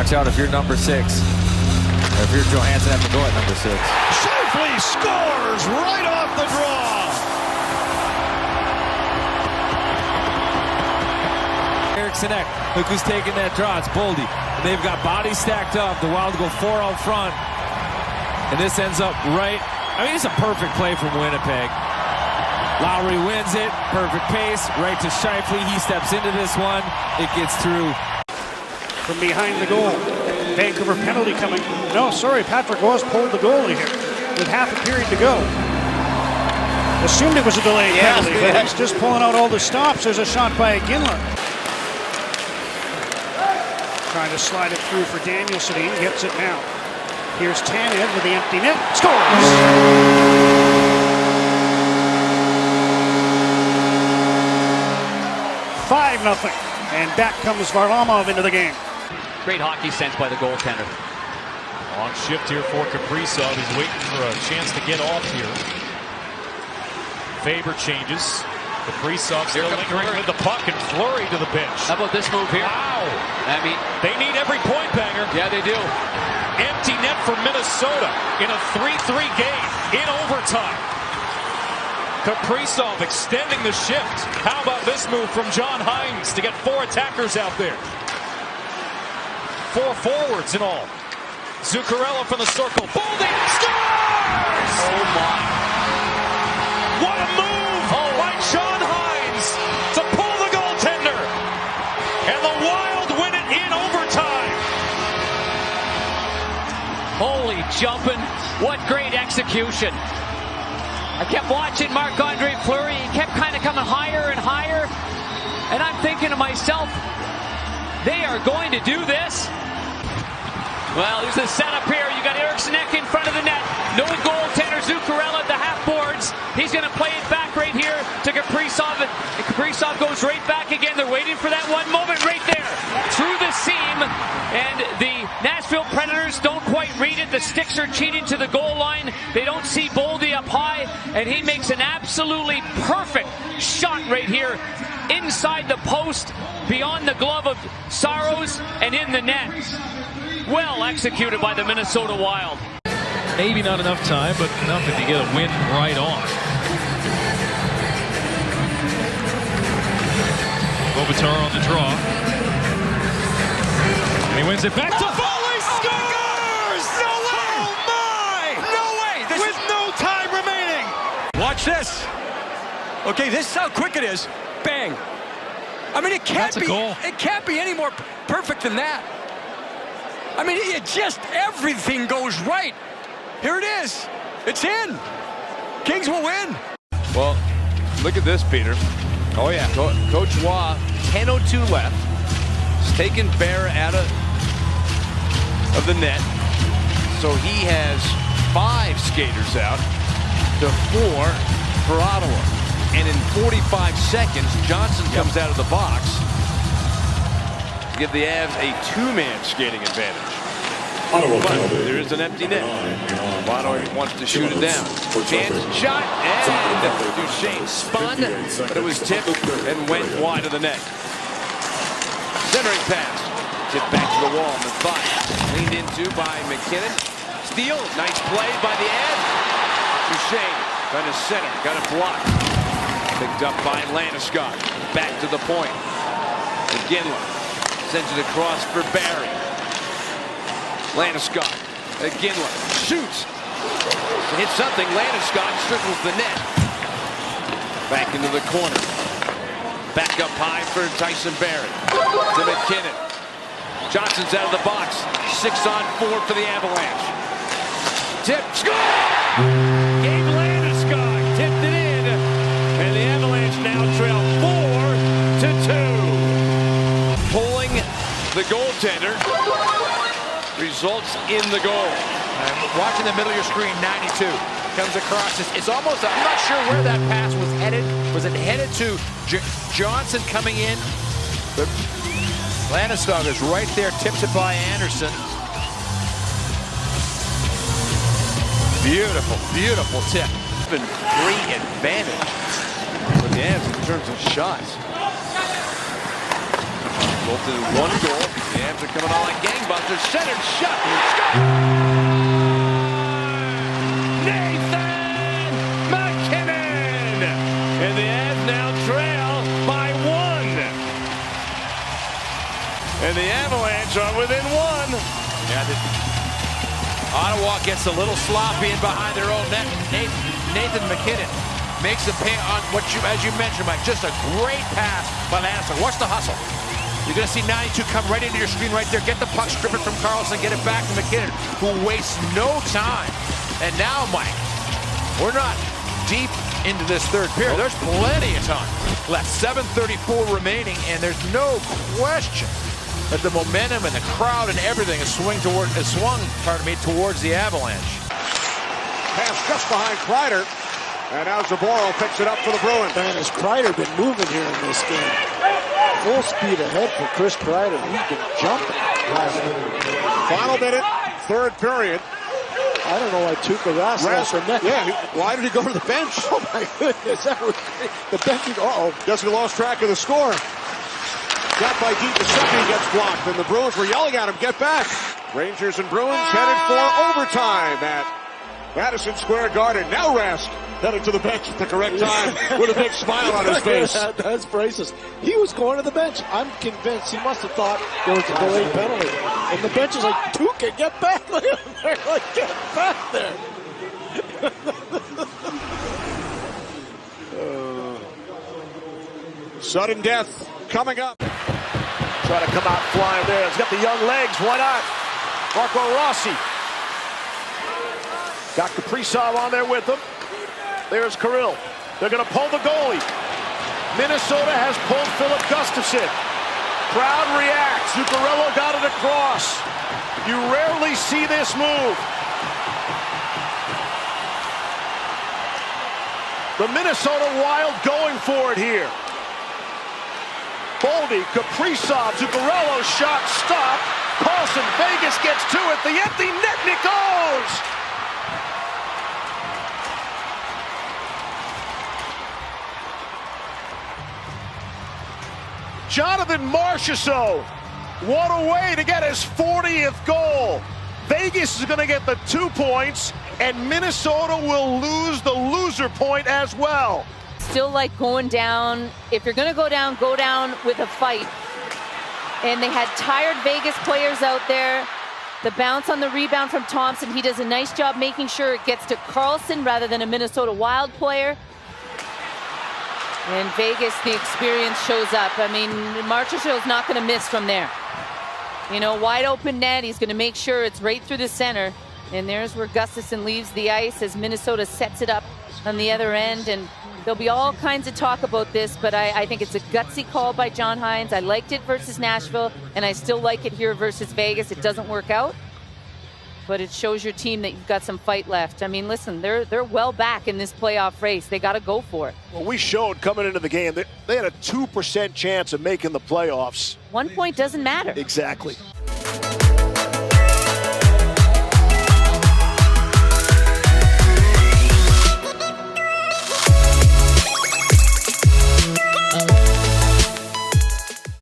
watch out if you're number 6. Or if you're Johansson, have to go at number 6. Shifley scores right off the draw. Eriksson Ek, look who's taking that draw. It's Boldy. And they've got bodies stacked up. The Wild go 4 out front. And this ends up right. I mean, it's a perfect play from Winnipeg. Lowry wins it. Perfect pace. Right to Shifley. He steps into this one. It gets through. From behind the goal. Vancouver penalty coming. No, sorry, Patrick Ross pulled the goalie here with half a period to go. Assumed it was a delayed penalty, but he's just pulling out all the stops. There's a shot by Ginla. Trying to slide it through for Danielson. He gets it now. Here's Tanev with the empty net. Scores! 5-0. And back comes Varlamov into the game. Great hockey sense by the goaltender. On shift here for Kaprizov. He's waiting for a chance to get off here. Faber changes. Kaprizov still lingering with the puck, and Fleury to the bench. How about this move here? Wow. I mean, They need every point banger. yeah, they do. Empty net for Minnesota in a 3-3 game in overtime. Kaprizov extending the shift. How about this move from John Hines to get 4 attackers out there? 4 forwards in all. Zuccarello from the circle. Boldy scores! Oh my. What a move by John Hines to pull the goaltender. And the Wild win it in overtime. Holy jumping. What great execution. I kept watching Marc-Andre Fleury. He kept kind of coming higher and higher. And I'm thinking to myself, they are going to do this. Well, there's the setup here. You got Eriksson Ek in front of the net. No goaltender. Zuccarello at the half boards. He's going to play it back right here to Kaprizov. And Kaprizov goes right back again. They're waiting for that one moment right there. Through the seam. And the Nashville Predators don't quite read it. The sticks are cheating to the goal line. They don't see Boldy up high. And he makes an absolutely perfect shot right here. Inside the post. Beyond the glove of Saros. And in the net. Well executed by the Minnesota Wild. Maybe not enough time, but enough if you get a win right on. Kopitar on the draw. And he wins it back to Foley. Scores! No way! Oh my! No way! This with no time remaining. Watch this. Okay, this is how quick it is. Bang. I mean, it can't be any more perfect than that. I mean, it just, everything goes right. Here it is. It's in. Kings will win. Well, look at this, Peter. Oh, yeah. Coach Waugh, 10:02 left. He's taken Bear out of the net. So he has 5 skaters out to 4 for Ottawa. And in 45 seconds, Johnson comes out of the box. Give the Avs a 2-man skating advantage. But there is an empty net. Bono wants to shoot it down. Chance, shot, and Duchesne spun, but it was tipped and went wide of the net. Centering pass. Tipped back to the wall. Mathias leaned into by McKinnon. Steal, nice play by the Avs. Duchesne got a center, got a block. Picked up by Landeskog. Back to the point. Ginla. Sends it across for Barry. Landeskog. Ginla shoots. Hits something. Landeskog circles the net. Back into the corner. Back up high for Tyson Barry. To McKinnon. Johnson's out of the box. 6-on-4 for the Avalanche. Tip. Score! Gabe Landeskog tipped it in. And the Avalanche now trail 4-2. Pulling the goaltender results in the goal. Watching the middle of your screen, 92 comes across. It's almost, I'm not sure where that pass was headed. Was it headed to Johnson coming in? But Landeskog is right there, tips it by Anderson. Beautiful, beautiful tip. Been great advantage for the Avs in terms of shots. Resulted in 1 goal. The Avs are coming on like gangbusters. Centered shot. Nathan McKinnon! And the Avs now trail by 1. And the Avalanche are within 1. Yeah, Ottawa gets a little sloppy in behind their own net. Nathan McKinnon makes the pay on what you, as you mentioned, Mike, just a great pass by Landeskog. Watch the hustle. You're going to see 92 come right into your screen right there. Get the puck, strip it from Karlsson, get it back to McKinnon, who wastes no time. And now, Mike, we're not deep into this third period. There's plenty of time left. 7:34 remaining, and there's no question that the momentum and the crowd and everything is swung towards the Avalanche. Pass just behind Kreider, and now Zaboral picks it up for the Bruins. Man, has Kreider been moving here in this game? Full speed ahead for Chris Kreider. He's been jumping. Final minute, third period. I don't know why Tuukka Rask left for net. Yeah, why did he go to the bench? Oh my goodness, that was great. The bench is, Guess he lost track of the score. Got by deep, the second gets blocked, and the Bruins were yelling at him, get back. Rangers and Bruins headed for overtime at Madison Square Garden. Now Rask headed to the bench at the correct time with a big smile on his face. That's priceless. He was going to the bench. I'm convinced he must have thought there was a delayed penalty. And the bench is like, Tuukka, get back. Look at him. They're like, get back there. Sudden death coming up. Try to come out flying there. He's got the young legs. Why not? Marco Rossi. Got Kaprizov on there with him. There's Kirill. They're going to pull the goalie. Minnesota has pulled Philip Gustafsson. Crowd reacts. Zuccarello got it across. You rarely see this move. The Minnesota Wild going for it here. Boldy, Kaprizov, Zuccarello, shot stopped. Karlsson, Vegas gets to it. The empty net, and it goes. Jonathan Marchessault, what a way to get his 40th goal. Vegas is going to get the 2 points, and Minnesota will lose the loser point as well. Still like going down. If you're going to go down with a fight. And they had tired Vegas players out there. The bounce on the rebound from Thompson. He does a nice job making sure it gets to Karlsson rather than a Minnesota Wild player. And Vegas, the experience shows up. I mean, Marchessault's not going to miss from there. You know, wide open net. He's going to make sure it's right through the center. And there's where Gustafsson leaves the ice as Minnesota sets it up on the other end. And there'll be all kinds of talk about this, but I think it's a gutsy call by John Hynes. I liked it versus Nashville, and I still like it here versus Vegas. It doesn't work out, but it shows your team that you've got some fight left. I mean, listen, they're well back in this playoff race. They got to go for it. Well, we showed coming into the game that they had a 2% chance of making the playoffs. 1 point doesn't matter. Exactly.